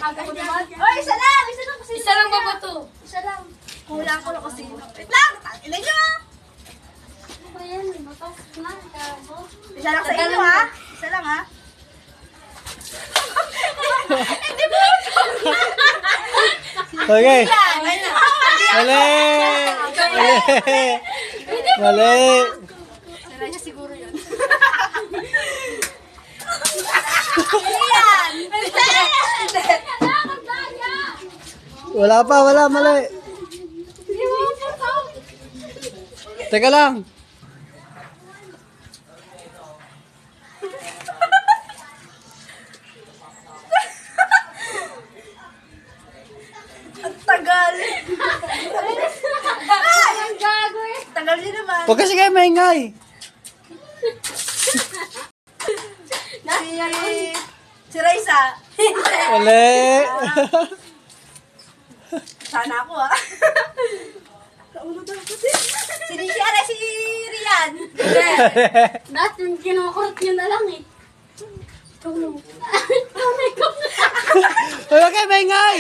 Aga ko naman. Oy, isa lang! Isa lang kasi. Isa lang ba ba to? Isa lang. Kulang ko lang kasi. Wait lang! Ilan nyo ah! Ano yan? Matas na. Kabo. Isa lang sa inyo ha. Isa lang ha. Hindi mo! Okay. Ay na. Mali! Mali! Sira niya siguro yun. Yan! Wala pa, wala, mali. Teka lang. Ang tagal. Ang gago eh. Tagal niyo naman. Huwag kasi kayo maingay. Si Raisa. Mali. Sana ako ah. Kaulo daw ako din. Si Rian. Dahil yung kinukurot yun na lang eh. Ikaw lang. Ikaw na. Huwag kayo maingay.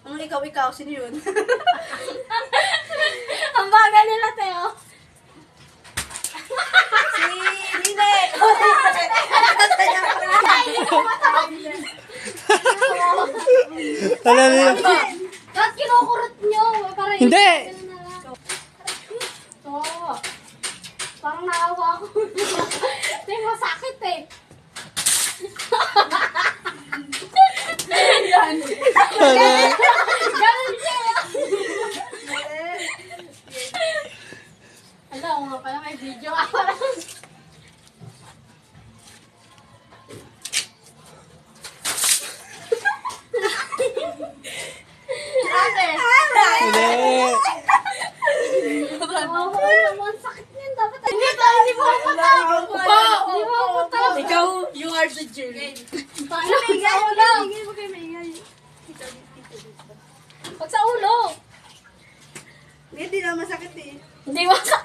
Ang ikaw, sino yun? Ang baga nila, Teo. Si Nine. Wala nila. Dahil kinukurot nyo. Para Hindi. Oo. Parang naawa ako. Hindi, masakit eh. Ganun siya. Alam mo nga pala may video ako. Ate. Mali. Oo, naman sakit niyan. Dapat hindi mo ako matawag. Hindi mo ako matawag. Ikaw, you are the jury. Paano? Sa ulo. Hindi mo kayo maingay. Pag sa ulo. Hindi na masakit eh. Hindi mo sa